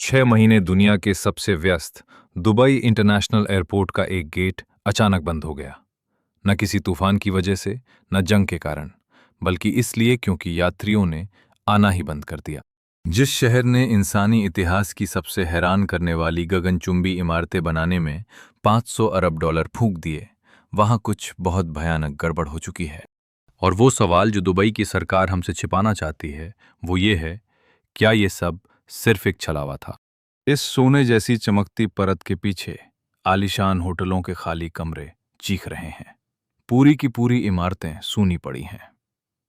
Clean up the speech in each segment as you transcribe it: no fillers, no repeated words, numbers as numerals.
6 महीने दुनिया के सबसे व्यस्त दुबई इंटरनेशनल एयरपोर्ट का एक गेट अचानक बंद हो गया। न किसी तूफान की वजह से, न जंग के कारण, बल्कि इसलिए क्योंकि यात्रियों ने आना ही बंद कर दिया। जिस शहर ने इंसानी इतिहास की सबसे हैरान करने वाली गगनचुंबी इमारतें बनाने में 500 अरब डॉलर फूंक दिए, वहां कुछ बहुत भयानक गड़बड़ हो चुकी है। और वो सवाल जो दुबई की सरकार हमसे छिपाना चाहती है, वो ये है, क्या ये सब सिर्फ एक छलावा था? इस सोने जैसी चमकती परत के पीछे आलीशान होटलों के खाली कमरे चीख रहे हैं। पूरी की पूरी इमारतें सूनी पड़ी हैं।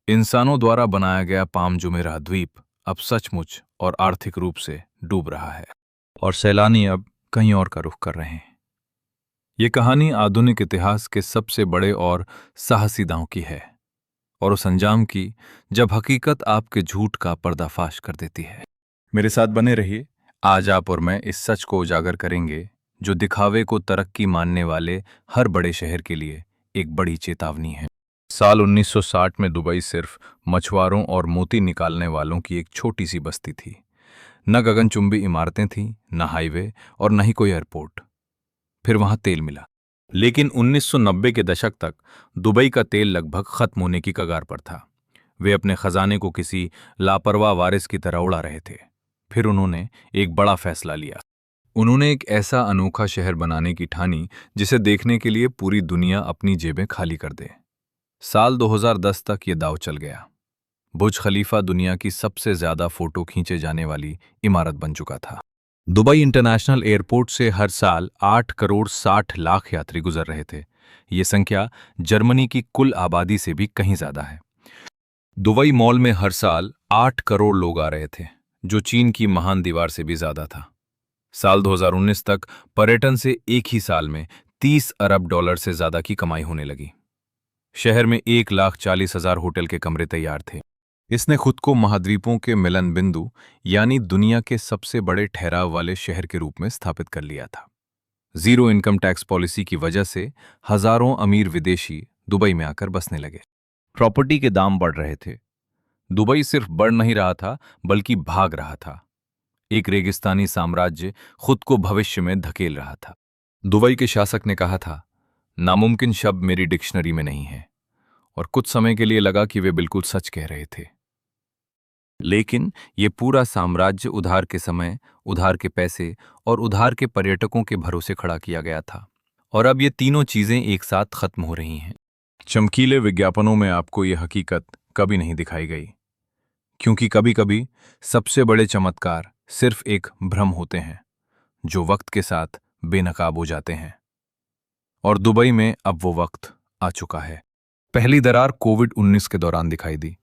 इंसानों द्वारा बनाया गया पाम जुमेराह द्वीप अब सचमुच और आर्थिक रूप से डूब रहा है, और सैलानी अब कहीं और का रुख कर रहे हैं। ये कहानी आधुनिक इतिहास के सबसे बड़े और साहसी दांव की है, और उस अंजाम की जब हकीकत आपके झूठ का पर्दाफाश कर देती है। मेरे साथ बने रहिए। आज आप और मैं इस सच को उजागर करेंगे जो दिखावे को तरक्की मानने वाले हर बड़े शहर के लिए एक बड़ी चेतावनी है। साल 1960 में दुबई सिर्फ मछुआरों और मोती निकालने वालों की एक छोटी सी बस्ती थी। न गगनचुंबी इमारतें थीं, न हाईवे और न ही कोई एयरपोर्ट। फिर वहां तेल मिला, लेकिन 1990 के दशक तक दुबई का तेल लगभग खत्म होने की कगार पर था। वे अपने खजाने को किसी लापरवाह वारिस की तरह उड़ा रहे थे। फिर उन्होंने एक बड़ा फैसला लिया। उन्होंने एक ऐसा अनोखा शहर बनाने की ठानी जिसे देखने के लिए पूरी दुनिया अपनी जेबें खाली कर दे। साल 2010 तक ये दांव चल गया। बुर्ज खलीफा दुनिया की सबसे ज्यादा फोटो खींचे जाने वाली इमारत बन चुका था। दुबई इंटरनेशनल एयरपोर्ट से हर साल 8 करोड़ 60 लाख यात्री गुजर रहे थे। ये संख्या जर्मनी की कुल आबादी से भी कहीं ज्यादा है। दुबई मॉल में हर साल 8 करोड़ लोग आ रहे थे, जो चीन की महान दीवार से भी ज्यादा था। साल 2019 तक पर्यटन से एक ही साल में 30 अरब डॉलर से ज्यादा की कमाई होने लगी। शहर में 1,40,000 होटल के कमरे तैयार थे। इसने खुद को महाद्वीपों के मिलन बिंदु यानी दुनिया के सबसे बड़े ठहराव वाले शहर के रूप में स्थापित कर लिया था। जीरो इनकम टैक्स पॉलिसी की वजह से हजारों अमीर विदेशी दुबई में आकर बसने लगे। प्रॉपर्टी के दाम बढ़ रहे थे। दुबई सिर्फ बढ़ नहीं रहा था, बल्कि भाग रहा था। एक रेगिस्तानी साम्राज्य खुद को भविष्य में धकेल रहा था। दुबई के शासक ने कहा था, नामुमकिन शब्द मेरी डिक्शनरी में नहीं है, और कुछ समय के लिए लगा कि वे बिल्कुल सच कह रहे थे। लेकिन ये पूरा साम्राज्य उधार के समय, उधार के पैसे और उधार के पर्यटकों के भरोसे खड़ा किया गया था। और अब ये तीनों चीजें एक साथ खत्म हो रही हैं। चमकीले विज्ञापनों में आपको ये हकीकत कभी नहीं दिखाई गई, क्योंकि कभी-कभी सबसे बड़े चमत्कार सिर्फ एक भ्रम होते हैं, जो वक्त के साथ बेनकाब हो जाते हैं। और दुबई में अब वो वक्त आ चुका है। पहली दरार कोविड-19 के दौरान दिखाई दी।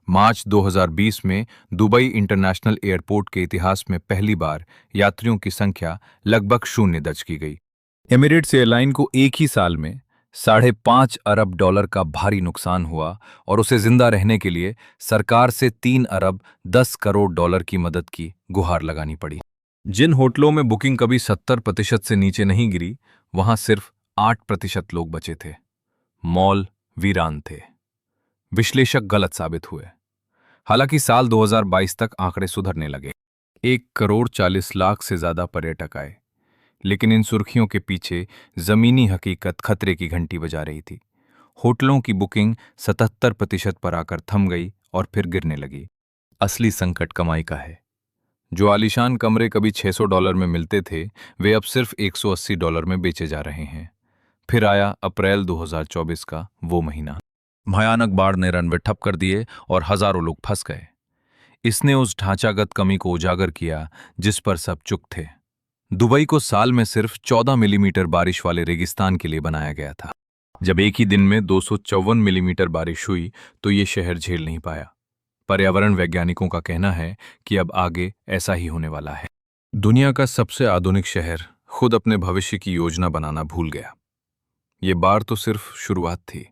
मार्च 2020 में दुबई इंटरनेशनल एयरपोर्ट के इतिहास में पहली बार यात्रियों की संख्या लगभग 0 दर्ज की गई। एमिरेट्स एयरलाइन को एक ही साल में 5.5 अरब डॉलर का भारी नुकसान हुआ, और उसे जिंदा रहने के लिए सरकार से 3 अरब 10 करोड़ डॉलर की मदद की गुहार लगानी पड़ी। जिन होटलों में बुकिंग कभी 70% से नीचे नहीं गिरी, वहां सिर्फ 8% लोग बचे थे। मॉल वीरान थे। विश्लेषक गलत साबित हुए। हालांकि साल 2022 तक आंकड़े सुधरने लगे। 1 करोड़ 40 लाख से ज्यादा पर्यटक आए, लेकिन इन सुर्खियों के पीछे जमीनी हकीकत खतरे की घंटी बजा रही थी। होटलों की बुकिंग 77% पर आकर थम गई और फिर गिरने लगी। असली संकट कमाई का है। जो आलीशान कमरे कभी $600 में मिलते थे, वे अब सिर्फ $180 में बेचे जा रहे हैं। फिर आया अप्रैल 2024 का वो महीना। भयानक बाढ़ ने रनवे ठप कर दिए और हजारों लोग फंस गए। इसने उस ढांचागत कमी को उजागर किया जिस पर सब चुप थे। दुबई को साल में सिर्फ 14 मिलीमीटर बारिश वाले रेगिस्तान के लिए बनाया गया था। जब एक ही दिन में 254 मिलीमीटर बारिश हुई तो ये शहर झेल नहीं पाया। पर्यावरण वैज्ञानिकों का कहना है कि अब आगे ऐसा ही होने वाला है। दुनिया का सबसे आधुनिक शहर खुद अपने भविष्य की योजना बनाना भूल गया। ये बार तो सिर्फ शुरुआत थी।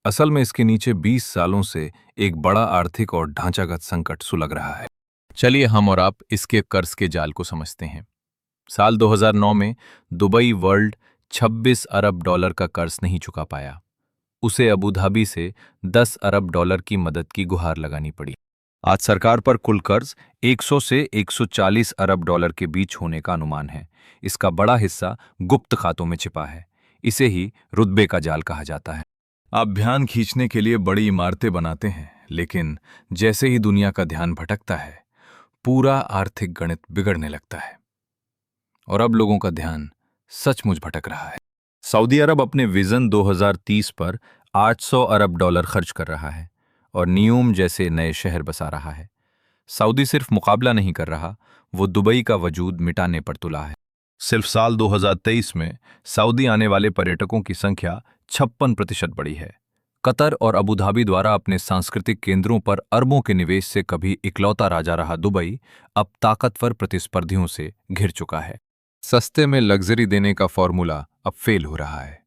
असल में इसके नीचे 20 सालों से एक बड़ा आर्थिक और ढांचागत संकट सुलग रहा है। चलिए हम और आप इसके कर्ज के जाल को समझते हैं। साल 2009 में दुबई वर्ल्ड 26 अरब डॉलर का कर्ज नहीं चुका पाया। उसे अबू धाबी से 10 अरब डॉलर की मदद की गुहार लगानी पड़ी। आज सरकार पर कुल कर्ज 100 से 140 अरब डॉलर के बीच होने का अनुमान है। इसका बड़ा हिस्सा गुप्त खातों में छिपा है। इसे ही रुतबे का जाल कहा जाता है। आप ध्यान खींचने के लिए बड़ी इमारतें बनाते हैं, लेकिन जैसे ही दुनिया का ध्यान भटकता है, पूरा आर्थिक गणित बिगड़ने लगता है। और अब लोगों का ध्यान सचमुच भटक रहा है। सऊदी अरब अपने विजन 2030 पर 800 अरब डॉलर खर्च कर रहा है और नियोम जैसे नए शहर बसा रहा है। सऊदी सिर्फ मुकाबला नहीं कर रहा, वो दुबई का वजूद मिटाने पर तुला है। सिर्फ साल 2023 में सऊदी आने वाले पर्यटकों की संख्या 56% बढ़ी है। कतर और अबू धाबी द्वारा अपने सांस्कृतिक केंद्रों पर अरबों के निवेश से कभी इकलौता राजा रहा दुबई अब ताकतवर प्रतिस्पर्धियों से घिर चुका है। सस्ते में लग्जरी देने का फॉर्मूला अब फेल हो रहा है।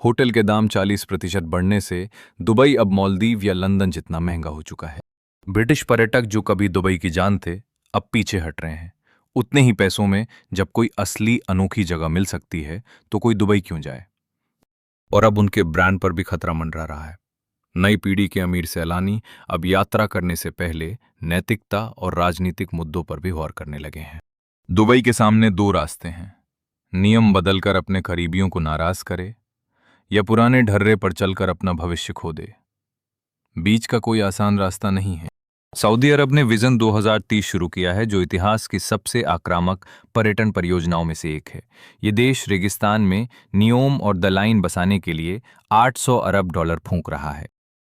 होटल के दाम 40% बढ़ने से दुबई अब मालदीव या लंदन जितना महंगा हो चुका है। ब्रिटिश पर्यटक जो कभी दुबई की जान थे, अब पीछे हट रहे हैं। उतने ही पैसों में जब कोई असली अनोखी जगह मिल सकती है तो कोई दुबई क्यों जाए। और अब उनके ब्रांड पर भी खतरा मंडरा रहा है। नई पीढ़ी के अमीर सैलानी अब यात्रा करने से पहले नैतिकता और राजनीतिक मुद्दों पर भी गौर करने लगे हैं। दुबई के सामने दो रास्ते हैं। नियम बदलकर अपने करीबियों को नाराज करे या पुराने ढर्रे पर चलकर अपना भविष्य खो दे। बीच का कोई आसान रास्ता नहीं है। सऊदी अरब ने विजन 2030 शुरू किया है, जो इतिहास की सबसे आक्रामक पर्यटन परियोजनाओं में से एक है। ये देश रेगिस्तान में नियोम और द लाइन बसाने के लिए 800 अरब डॉलर फूंक रहा है।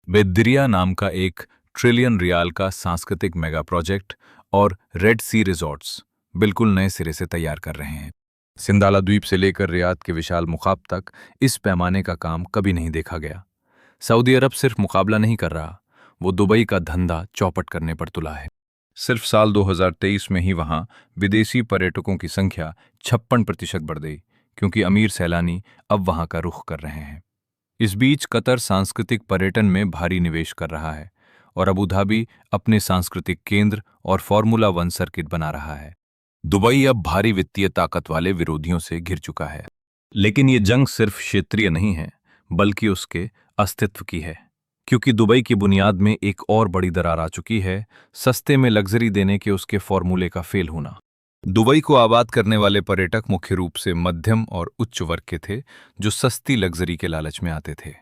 बेदरिया नाम का 1 ट्रिलियन रियाल का सांस्कृतिक मेगा प्रोजेक्ट और रेड सी रिजॉर्ट्स बिल्कुल नए सिरे से तैयार कर रहे हैं। सिंदाला द्वीप से लेकर रियाद के विशाल मुखाब तक इस पैमाने का काम कभी नहीं देखा गया। सऊदी अरब सिर्फ मुकाबला नहीं कर रहा, वो दुबई का धंधा चौपट करने पर तुला है। सिर्फ साल 2023 में ही वहां विदेशी पर्यटकों की संख्या 56% बढ़ गई, क्योंकि अमीर सैलानी अब वहां का रुख कर रहे हैं। इस बीच कतर सांस्कृतिक पर्यटन में भारी निवेश कर रहा है और अबू धाबी अपने सांस्कृतिक केंद्र और फॉर्मूला 1 सर्किट बना रहा है। दुबई अब भारी वित्तीय ताकत वाले विरोधियों से घिर चुका है। लेकिन ये जंग सिर्फ क्षेत्रीय नहीं है, बल्कि उसके अस्तित्व की है, क्योंकि दुबई की बुनियाद में एक और बड़ी दरार आ चुकी है, सस्ते में लग्जरी देने के उसके फॉर्मूले का फेल होना। दुबई को आबाद करने वाले पर्यटक मुख्य रूप से मध्यम और उच्च वर्ग के थे, जो सस्ती लग्जरी के लालच में आते थे।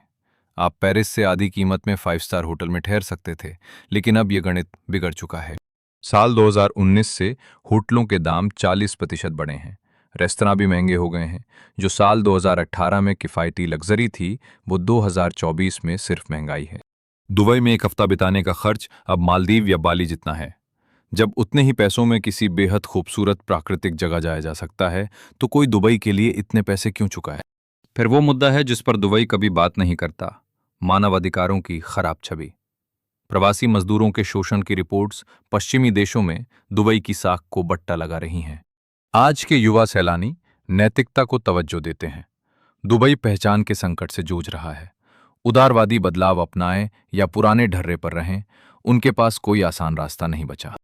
आप पेरिस से आधी कीमत में 5 स्टार होटल में ठहर सकते थे, लेकिन अब यह गणित बिगड़ चुका है। साल 2019 से होटलों के दाम 40% बढ़े हैं। रेस्तरां भी महंगे हो गए हैं। जो साल 2018 में किफ़ायती लग्जरी थी, वो 2024 में सिर्फ महंगाई है। दुबई में एक हफ्ता बिताने का खर्च अब मालदीव या बाली जितना है। जब उतने ही पैसों में किसी बेहद खूबसूरत प्राकृतिक जगह जाया जा सकता है, तो कोई दुबई के लिए इतने पैसे क्यों चुकाए? फिर वो मुद्दा है जिस पर दुबई कभी बात नहीं करता, मानवाधिकारों की खराब छवि। प्रवासी मजदूरों के शोषण की रिपोर्ट्स पश्चिमी देशों में दुबई की साख को बट्टा लगा रही हैं। आज के युवा सैलानी नैतिकता को तवज्जो देते हैं। दुबई पहचान के संकट से जूझ रहा है। उदारवादी बदलाव अपनाएं या पुराने ढर्रे पर रहें, उनके पास कोई आसान रास्ता नहीं बचा।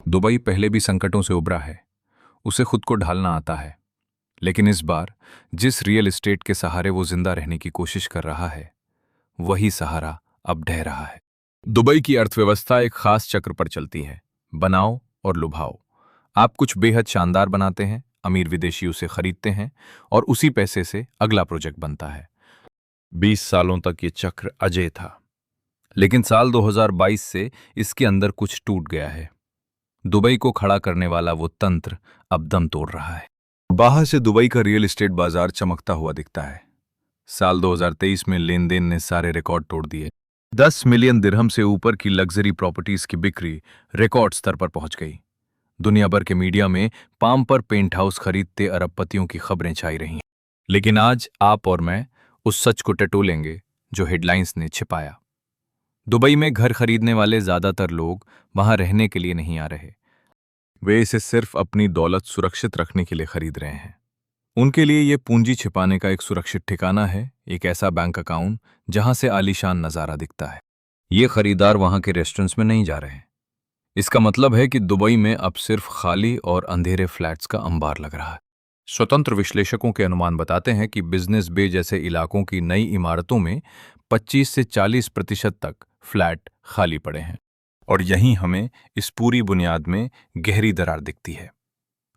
दुबई पहले भी संकटों से उबरा है, उसे खुद को ढालना आता है। लेकिन इस बार जिस रियल एस्टेट के सहारे वो जिंदा रहने की कोशिश कर रहा है, वही सहारा अब ढह रहा है। दुबई की अर्थव्यवस्था एक खास चक्र पर चलती है, बनाओ और लुभाओ। आप कुछ बेहद शानदार बनाते हैं, अमीर विदेशी उसे खरीदते हैं और उसी पैसे से अगला प्रोजेक्ट बनता है। 20 सालों तक ये चक्र अजेय था, लेकिन साल 2022 से इसके अंदर कुछ टूट गया है। दुबई को खड़ा करने वाला वो तंत्र अब दम तोड़ रहा है। बाहर से दुबई का रियल एस्टेट बाजार चमकता हुआ दिखता है। साल 2023 में लेन देन ने सारे रिकॉर्ड तोड़ दिए। 10 मिलियन दिरहम से ऊपर की लग्जरी प्रॉपर्टीज की बिक्री रिकॉर्ड स्तर पर पहुंच गई। दुनिया भर के मीडिया में पाम पर पेंट हाउस खरीदते अरबपतियों की खबरें छाई रही हैं। लेकिन आज आप और मैं उस सच को टटोलेंगे जो हेडलाइंस ने छिपाया। दुबई में घर खरीदने वाले ज्यादातर लोग वहां रहने के लिए नहीं आ रहे, वे इसे सिर्फ अपनी दौलत सुरक्षित रखने के लिए खरीद रहे हैं। उनके लिए ये पूंजी छिपाने का एक सुरक्षित ठिकाना है, एक ऐसा बैंक अकाउंट जहां से आलीशान नजारा दिखता है। ये खरीदार वहां के रेस्टोरेंट्स में नहीं जा रहे। इसका मतलब है कि दुबई में अब सिर्फ खाली और अंधेरे फ्लैट्स का अंबार लग रहा है। स्वतंत्र विश्लेषकों के अनुमान बताते हैं कि बिजनेस बे जैसे इलाकों की नई इमारतों में 25 से 40% तक फ्लैट खाली पड़े हैं। और यहीं हमें इस पूरी बुनियाद में गहरी दरार दिखती है।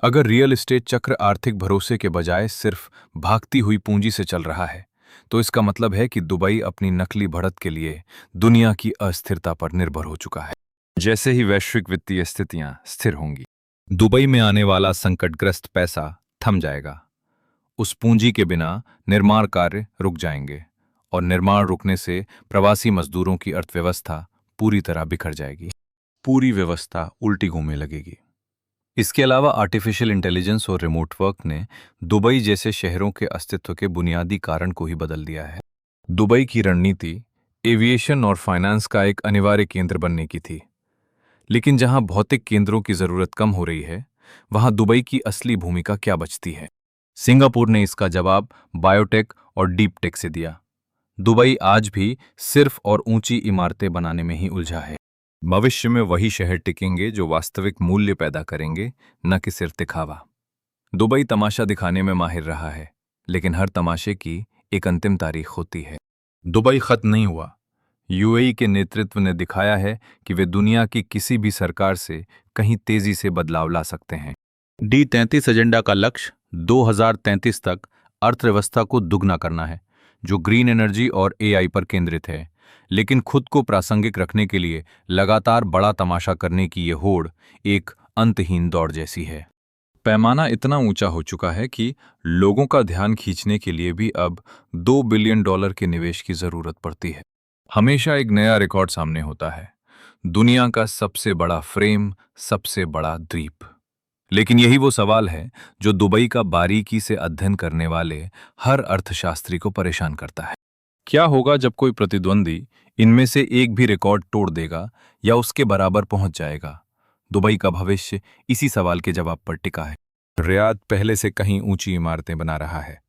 अगर रियल एस्टेट चक्र आर्थिक भरोसे के बजाय सिर्फ भागती हुई पूंजी से चल रहा है, तो इसका मतलब है कि दुबई अपनी नकली बढ़त के लिए दुनिया की अस्थिरता पर निर्भर हो चुका है। जैसे ही वैश्विक वित्तीय स्थितियां स्थिर होंगी, दुबई में आने वाला संकटग्रस्त पैसा थम जाएगा। उस पूंजी के बिना निर्माण कार्य रुक जाएंगे और निर्माण रुकने से प्रवासी मजदूरों की अर्थव्यवस्था पूरी तरह बिखर जाएगी। पूरी व्यवस्था उल्टी घूमने लगेगी। इसके अलावा आर्टिफिशियल इंटेलिजेंस और रिमोट वर्क ने दुबई जैसे शहरों के अस्तित्व के बुनियादी कारण को ही बदल दिया है। दुबई की रणनीति एविएशन और फाइनेंस का एक अनिवार्य केंद्र बनने की थी, लेकिन जहां भौतिक केंद्रों की जरूरत कम हो रही है, वहां दुबई की असली भूमिका क्या बचती है? सिंगापुर ने इसका जवाब बायोटेक और डीप टेक से दिया। दुबई आज भी सिर्फ और ऊंची इमारतें बनाने में ही उलझा है। भविष्य में वही शहर टिकेंगे जो वास्तविक मूल्य पैदा करेंगे, न कि सिर्फ दिखावा। दुबई तमाशा दिखाने में माहिर रहा है, लेकिन हर तमाशे की एक अंतिम तारीख होती है। दुबई खत्म नहीं हुआ। यूएई के नेतृत्व ने दिखाया है कि वे दुनिया की किसी भी सरकार से कहीं तेजी से बदलाव ला सकते हैं। D33 एजेंडा का लक्ष्य 2033 तक अर्थव्यवस्था को दुगना करना है, जो ग्रीन एनर्जी और एआई पर केंद्रित है। लेकिन खुद को प्रासंगिक रखने के लिए लगातार बड़ा तमाशा करने की ये होड़ एक अंतहीन दौड़ जैसी है। पैमाना इतना ऊंचा हो चुका है कि लोगों का ध्यान खींचने के लिए भी अब $2 बिलियन के निवेश की जरूरत पड़ती है। हमेशा एक नया रिकॉर्ड सामने होता है, दुनिया का सबसे बड़ा फ्रेम, सबसे बड़ा द्वीप। लेकिन यही वो सवाल है जो दुबई का बारीकी से अध्ययन करने वाले हर अर्थशास्त्री को परेशान करता है। क्या होगा जब कोई प्रतिद्वंदी इनमें से एक भी रिकॉर्ड तोड़ देगा या उसके बराबर पहुंच जाएगा? दुबई का भविष्य इसी सवाल के जवाब पर टिका है। रियाद पहले से कहीं ऊंची इमारतें बना रहा है।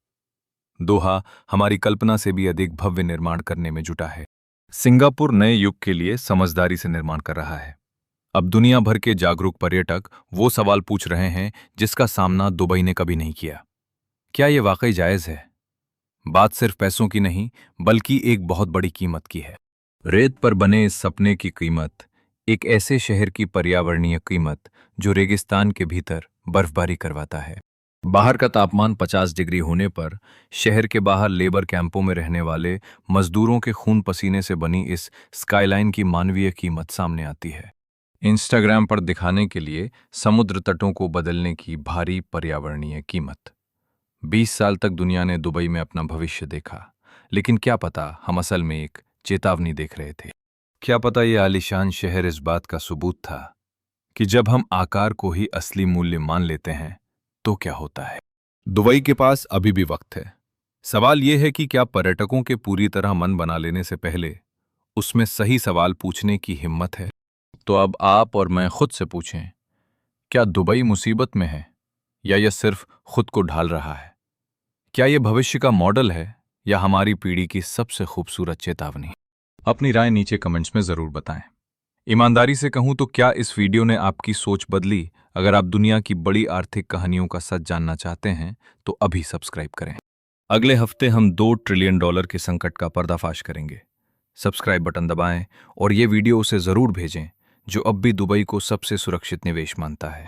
दोहा हमारी कल्पना से भी अधिक भव्य निर्माण करने में जुटा है। सिंगापुर नए युग के लिए समझदारी से निर्माण कर रहा है। अब दुनिया भर के जागरूक पर्यटक वो सवाल पूछ रहे हैं जिसका सामना दुबई ने कभी नहीं किया। क्या ये वाकई जायज है? बात सिर्फ पैसों की नहीं, बल्कि एक बहुत बड़ी कीमत की है। रेत पर बने इस सपने की कीमत, एक ऐसे शहर की पर्यावरणीय कीमत जो रेगिस्तान के भीतर बर्फबारी करवाता है। बाहर का तापमान 50 डिग्री होने पर शहर के बाहर लेबर कैंपों में रहने वाले मजदूरों के खून पसीने से बनी इस स्काईलाइन की मानवीय कीमत सामने आती है। इंस्टाग्राम पर दिखाने के लिए समुद्र तटों को बदलने की भारी पर्यावरणीय कीमत। 20 साल तक दुनिया ने दुबई में अपना भविष्य देखा, लेकिन क्या पता हम असल में एक चेतावनी देख रहे थे। क्या पता ये आलीशान शहर इस बात का सबूत था कि जब हम आकार को ही असली मूल्य मान लेते हैं तो क्या होता है। दुबई के पास अभी भी वक्त है। सवाल यह है कि क्या पर्यटकों के पूरी तरह मन बना लेने से पहले उसमें सही सवाल पूछने की हिम्मत है। तो अब आप और मैं खुद से पूछें, क्या दुबई मुसीबत में है या यह सिर्फ खुद को ढाल रहा है? क्या यह भविष्य का मॉडल है या हमारी पीढ़ी की सबसे खूबसूरत चेतावनी? अपनी राय नीचे कमेंट्स में जरूर बताएं। ईमानदारी से कहूं तो क्या इस वीडियो ने आपकी सोच बदली? अगर आप दुनिया की बड़ी आर्थिक कहानियों का सच जानना चाहते हैं तो अभी सब्सक्राइब करें। अगले हफ्ते हम $2 ट्रिलियन के संकट का पर्दाफाश करेंगे। सब्सक्राइब बटन दबाएं और ये वीडियो उसे जरूर भेजें जो अब भी दुबई को सबसे सुरक्षित निवेश मानता है।